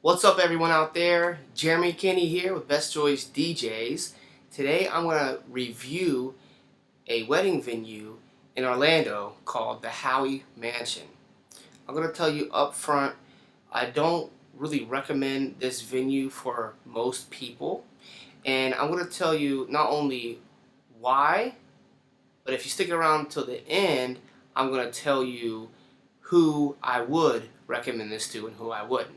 What's up, everyone out there? Jeremy Kinney here with Best Choice DJs. Today I'm going to review a wedding venue in Orlando called the Howey Mansion. I'm going to tell you up front, I don't really recommend this venue for most people. And I'm going to tell you not only why, but if you stick around till the end, I'm going to tell you who I would recommend this to and who I wouldn't.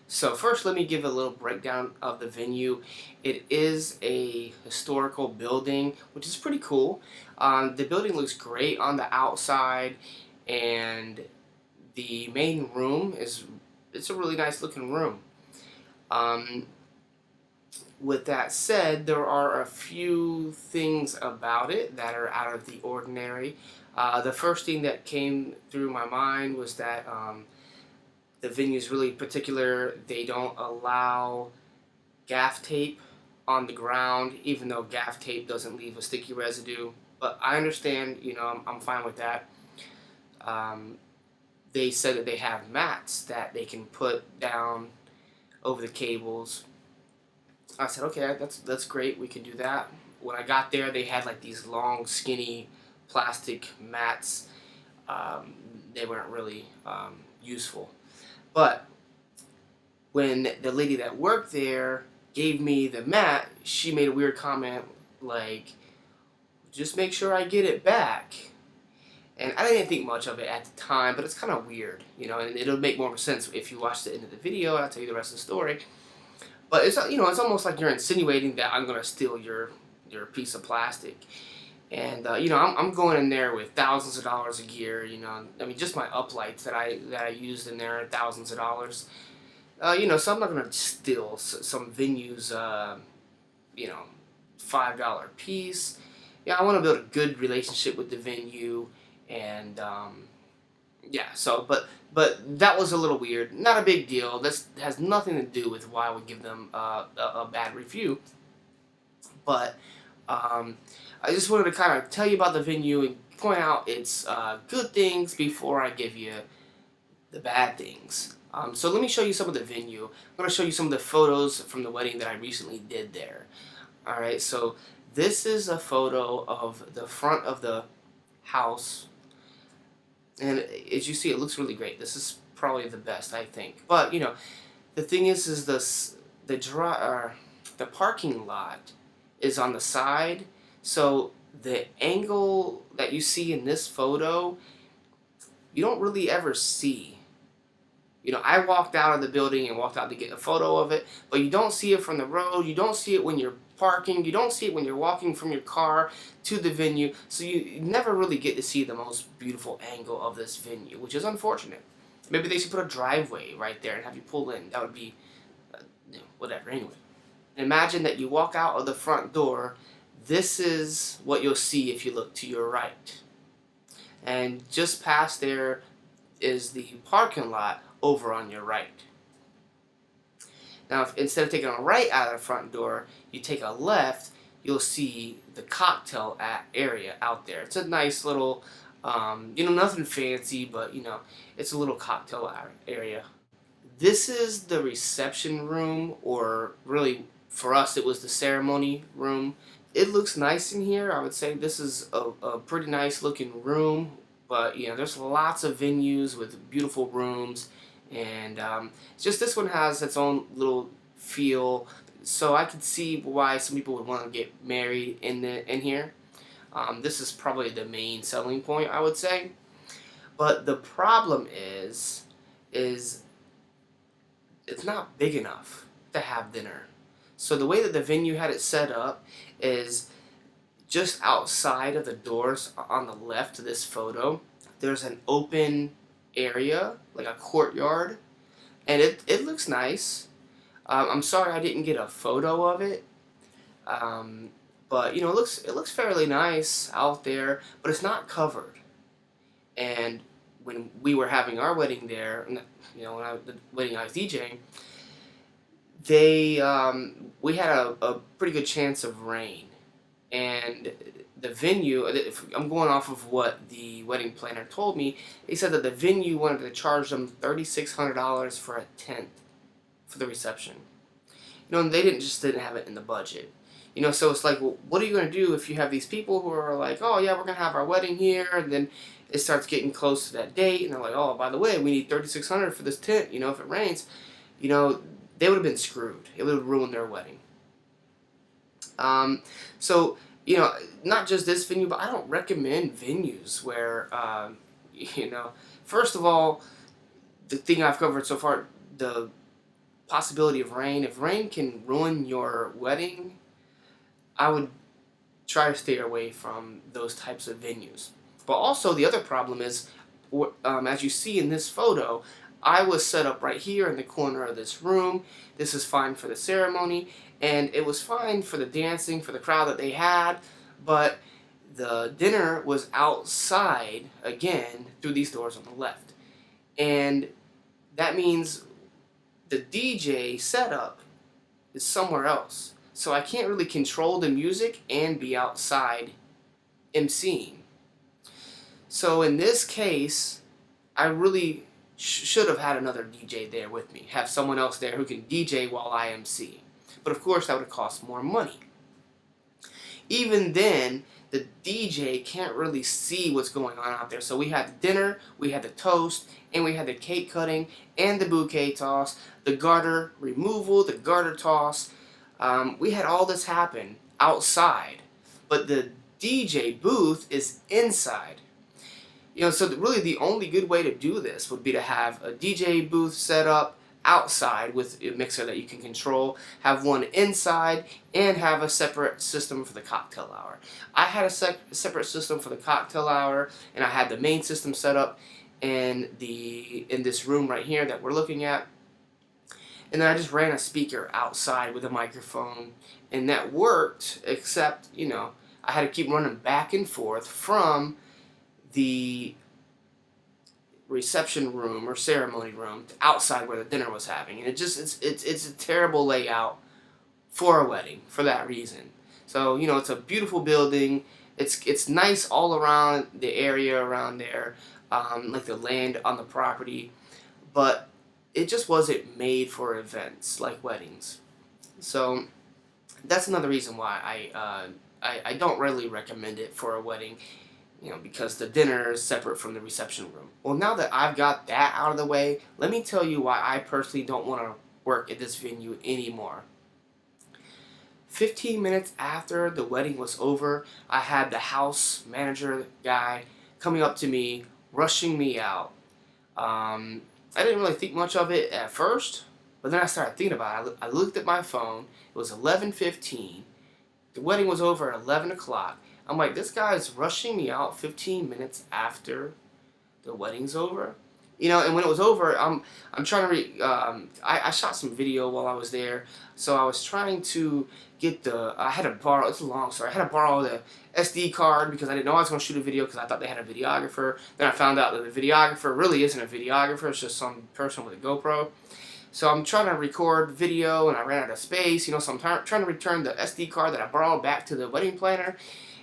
So first, let me give a little breakdown of the venue. It is a historical building, which is pretty cool. The building looks great on the outside, and the main room it's a really nice looking room. Um, with that said, there are a few things about it that are out of the ordinary. The first thing that came through my mind was that the venue is really particular. They don't allow gaff tape on the ground, even though gaff tape doesn't leave a sticky residue. But I understand, I'm fine with that. Um, they said that they have mats that they can put down over the cables. I said, okay, that's great. We can do that. When I got there, they had like these long, skinny plastic mats. Um, they weren't really useful. But when the lady that worked there gave me the mat, she made a weird comment like, just make sure I get it back. And I didn't think much of it at the time, but it's kind of weird, and it'll make more sense if you watch the end of the video, and I'll tell you the rest of the story. But it's almost like you're insinuating that I'm going to steal your piece of plastic. And I'm going in there with thousands of dollars of gear. I mean, just my uplights that I used in there, thousands of dollars. So I'm not gonna steal some venues. $5 piece. Yeah, I want to build a good relationship with the venue, and yeah. So, but that was a little weird. Not a big deal. This has nothing to do with why I would give them a bad review. But I just wanted to kind of tell you about the venue and point out its good things before I give you the bad things. So let me show you some of the venue. I'm going to show you some of the photos from the wedding that I recently did there. Alright, so this is a photo of the front of the house. And as you see, it looks really great. This is probably the best, I think. But, the thing is the parking lot is on the side. So the angle that you see in this photo, you don't really ever see. I walked out of the building and walked out to get a photo of it, but you don't see it from the road. You don't see it when you're parking. You don't see it when you're walking from your car to the venue. So you never really get to see the most beautiful angle of this venue, which is unfortunate. Maybe they should put a driveway right there and have you pull in. That would be, whatever. Anyway, imagine that you walk out of the front door. This is what you'll see if you look to your right. And just past there is the parking lot over on your right. Now, instead of taking a right out of the front door, you take a left, you'll see the cocktail area out there. It's a nice little, nothing fancy, but, it's a little cocktail area. This is the reception room, or really, for us, it was the ceremony room. It looks nice in here. I would say this is a pretty nice looking room, but there's lots of venues with beautiful rooms, and just this one has its own little feel. So I could see why some people would want to get married in here. This is probably the main selling point, I would say. But the problem is it's not big enough to have dinner. So the way that the venue had it set up is just outside of the doors on the left of this photo, there's an open area, like a courtyard, and it looks nice. I'm sorry I didn't get a photo of it, but it looks fairly nice out there, but it's not covered. And when we were having our wedding there, the wedding I was DJing, we had a pretty good chance of rain, and the venue, I'm going off of what the wedding planner told me, they said that the venue wanted to charge them $3,600 for a tent. for the reception. And they didn't have it in the budget. So it's like, well, what are you going to do if you have these people who are like, oh yeah, we're going to have our wedding here, and then it starts getting close to that date, and they're like, oh, by the way, we need $3,600 for this tent. If it rains, they would have been screwed. It would have ruined their wedding. So not just this venue, but I don't recommend venues where, first of all, the thing I've covered so far, the possibility of rain. If rain can ruin your wedding, I would try to stay away from those types of venues. But also the other problem is, as you see in this photo, I was set up right here in the corner of this room. This is fine for the ceremony, and it was fine for the dancing, for the crowd that they had, but the dinner was outside, again, through these doors on the left. And that means the DJ setup is somewhere else. So I can't really control the music and be outside emceeing. So in this case, I really should have had another DJ there with me. Have someone else there who can DJ while I MC. But of course that would have cost more money. Even then, the DJ can't really see what's going on out there. So we had the dinner, we had the toast, and we had the cake cutting, and the bouquet toss, the garter removal, the garter toss. We had all this happen outside, but the DJ booth is inside. So really the only good way to do this would be to have a DJ booth set up outside with a mixer that you can control, have one inside, and have a separate system for the cocktail hour. I had a separate system for the cocktail hour, and I had the main system set up in this room right here that we're looking at. And then I just ran a speaker outside with a microphone, and that worked, except, I had to keep running back and forth from the reception room or ceremony room to outside where the dinner was happening. And it's a terrible layout for a wedding for that reason. So, it's a beautiful building. It's nice all around the area around there, like the land on the property, but it just wasn't made for events like weddings. So that's another reason why I don't really recommend it for a wedding, because the dinner is separate from the reception room. Well, now that I've got that out of the way, let me tell you why I personally don't want to work at this venue anymore. 15 minutes after the wedding was over, I had the house manager guy coming up to me, rushing me out. I didn't really think much of it at first, but then I started thinking about it. I looked at my phone. It was 11:15. The wedding was over at 11 o'clock. I'm like, this guy's rushing me out 15 minutes after the wedding's over. And when it was over, I'm trying to I shot some video while I was there, so I was trying to get I had to borrow, it's a long story, I had to borrow the SD card because I didn't know I was going to shoot a video because I thought they had a videographer. Then I found out that the videographer really isn't a videographer, it's just some person with a GoPro. So I'm trying to record video and I ran out of space, so I'm trying to return the SD card that I borrowed back to the wedding planner,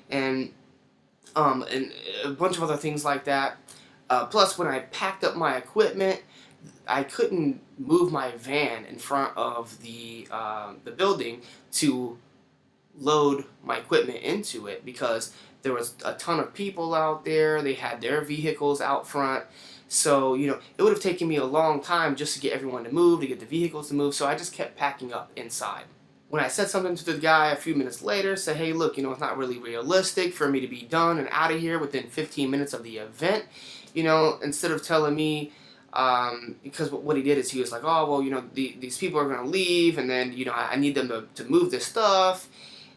and a bunch of other things like that. Plus, when I packed up my equipment, I couldn't move my van in front of the building to load my equipment into it because there was a ton of people out there. They had their vehicles out front. So, it would have taken me a long time just to get everyone to move, to get the vehicles to move. So I just kept packing up inside. When I said something to the guy a few minutes later, said, hey, look, it's not really realistic for me to be done and out of here within 15 minutes of the event. Instead of telling me, because what he did is he was like, oh, well, these people are going to leave, and then, I need them to move this stuff.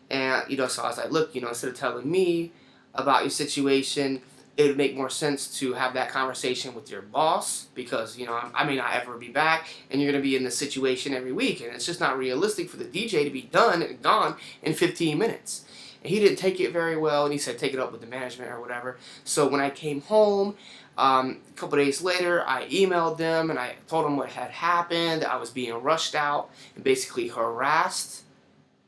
And, so I was like, look, instead of telling me about your situation, it would make more sense to have that conversation with your boss because, I may not ever be back and you're going to be in this situation every week. And it's just not realistic for the DJ to be done and gone in 15 minutes. And he didn't take it very well, and he said take it up with the management or whatever. So when I came home, a couple days later, I emailed them and I told them what had happened. I was being rushed out and basically harassed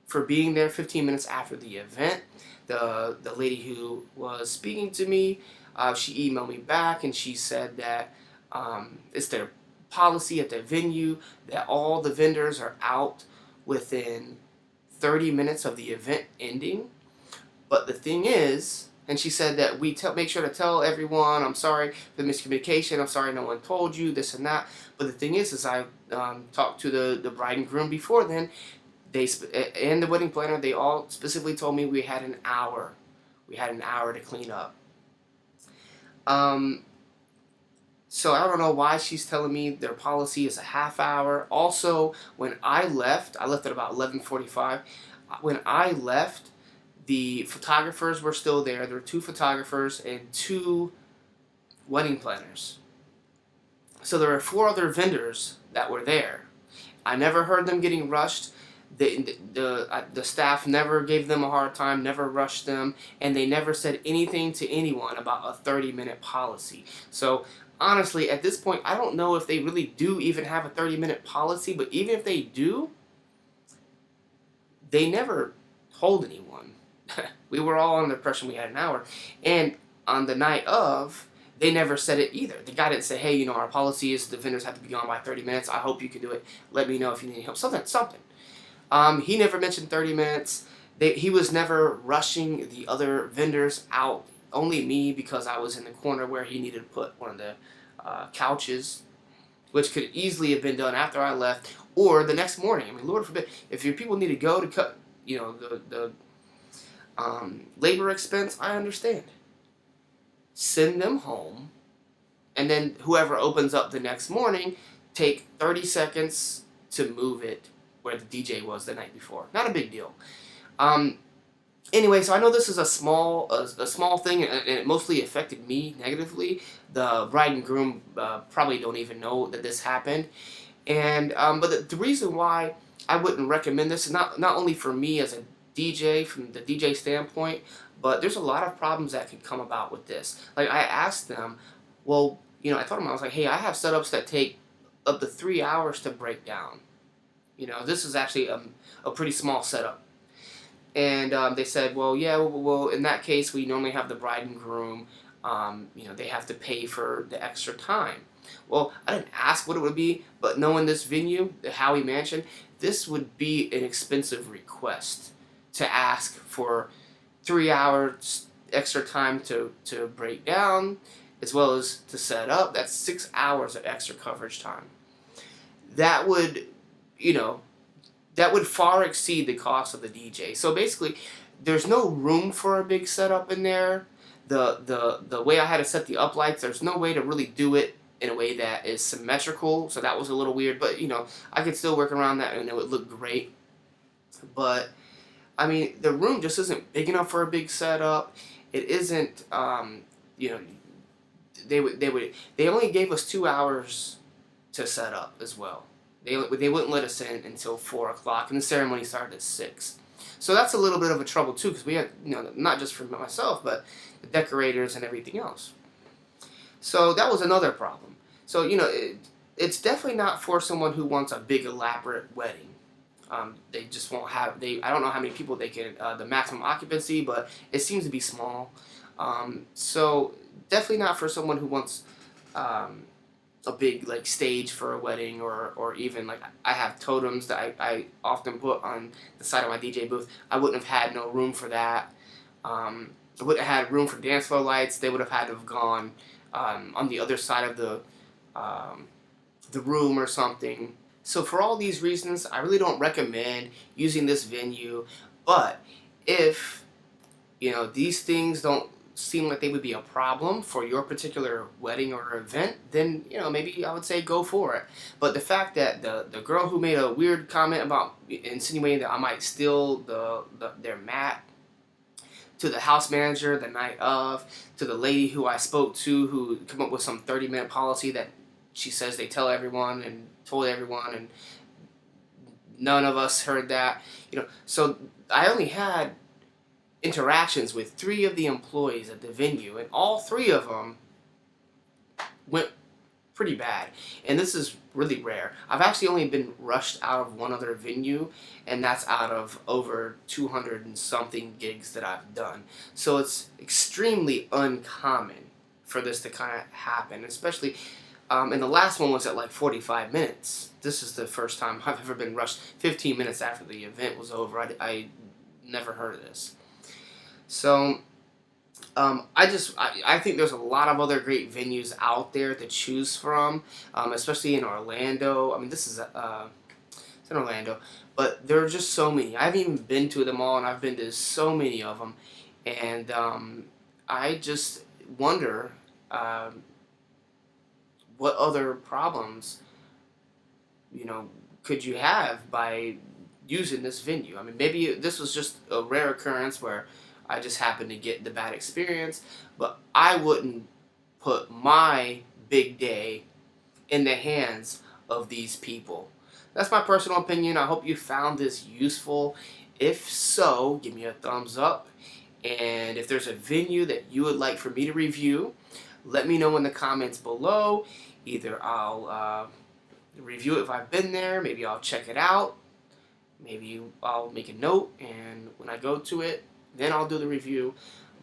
for being there 15 minutes after the event. The lady who was speaking to me, she emailed me back and she said that it's their policy at the venue that all the vendors are out within 30 minutes of the event ending. But the thing is, and she said that we make sure to tell everyone, I'm sorry for the miscommunication, I'm sorry no one told you, this and that. But the thing is I talked to the bride and groom before then, and the wedding planner, they all specifically told me we had an hour. We had an hour to clean up. So I don't know why she's telling me their policy is a half hour. Also, when I left at about 11:45. When I left, the photographers were still there. There were 2 photographers and 2 wedding planners. So there were 4 other vendors that were there. I never heard them getting rushed. The staff never gave them a hard time, never rushed them, and they never said anything to anyone about a 30-minute policy. So honestly, at this point, I don't know if they really do even have a 30-minute policy, but even if they do, they never told anyone. We were all under the impression we had an hour. And on the night of, they never said it either. The guy didn't say, hey, our policy is the vendors have to be gone by 30 minutes. I hope you can do it. Let me know if you need help. Something. He never mentioned 30 minutes. He was never rushing the other vendors out. Only me, because I was in the corner where he needed to put one of the couches, which could easily have been done after I left or the next morning. I mean, Lord forbid, if your people need to go to cut, the labor expense, I understand. Send them home, and then whoever opens up the next morning, take 30 seconds to move it where the DJ was the night before. Not a big deal. Anyway, so I know this is a small thing, and it mostly affected me negatively. The bride and groom probably don't even know that this happened, and but the reason why I wouldn't recommend this is not only for me as a DJ from the DJ standpoint, but there's a lot of problems that could come about with this. Like I asked them, well, I told them, I was like, hey, I have setups that take up to 3 hours to break down. This is actually a pretty small setup. And they said, well, yeah, well, in that case, we normally have the bride and groom, they have to pay for the extra time. Well, I didn't ask what it would be, but knowing this venue, the Howey Mansion, this would be an expensive request to ask for 3 hours extra time to break down, as well as to set up. That's 6 hours of extra coverage time. That would, that would far exceed the cost of the DJ. So basically, there's no room for a big setup in there. The way I had to set the uplights, there's no way to really do it in a way that is symmetrical. So that was a little weird, but I could still work around that and it would look great. But I mean, the room just isn't big enough for a big setup. It isn't. They only gave us 2 hours to set up as well. They wouldn't let us in until 4 o'clock, and the ceremony started at 6. So that's a little bit of a trouble too, because we had not just for myself, but the decorators and everything else. So that was another problem. So it's definitely not for someone who wants a big elaborate wedding. They just won't have, I don't know how many people they can, the maximum occupancy, but it seems to be small. So definitely not for someone who wants a big stage for a wedding, or even I have totems that I often put on the side of my DJ booth. I wouldn't have had no room for that. I wouldn't have had room for dance floor lights. They would have had to have gone on the other side of the room or something. So for all these reasons, I really don't recommend using this venue. But if these things don't seem like they would be a problem for your particular wedding or event, then maybe I would say go for it. But the fact that the girl who made a weird comment about insinuating that I might steal their mat, to the house manager the night of, to the lady who I spoke to who came up with some 30-minute policy that she says they tell everyone and told everyone, and none of us heard that. So I only had interactions with 3 of the employees at the venue, and all 3 of them went pretty bad. And this is really rare. I've actually only been rushed out of one other venue, and that's out of over 200 and something gigs that I've done. So it's extremely uncommon for this to kind of happen, especially And the last one was at like 45 minutes. This is the first time I've ever been rushed 15 minutes after the event was over. I never heard of this. So I think there's a lot of other great venues out there to choose from, especially in Orlando. I mean, this is it's in Orlando, but there are just so many. I haven't even been to them all, and I've been to so many of them, and I just wonder what other problems could you have by using this venue. I mean, maybe this was just a rare occurrence where I just happened to get the bad experience, but I wouldn't put my big day in the hands of these people. That's my personal opinion. I hope you found this useful. If so, give me a thumbs up. And if there's a venue that you would like for me to review, let me know in the comments below. Either I'll review it if I've been there, maybe I'll check it out, maybe I'll make a note, and when I go to it, then I'll do the review.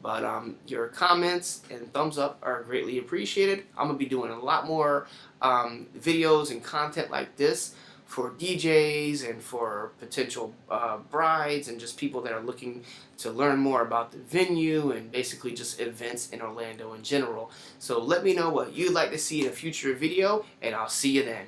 But your comments and thumbs up are greatly appreciated. I'm going to be doing a lot more videos and content like this for DJs and for potential brides and just people that are looking to learn more about the venue and basically just events in Orlando in general. So let me know what you'd like to see in a future video, and I'll see you then.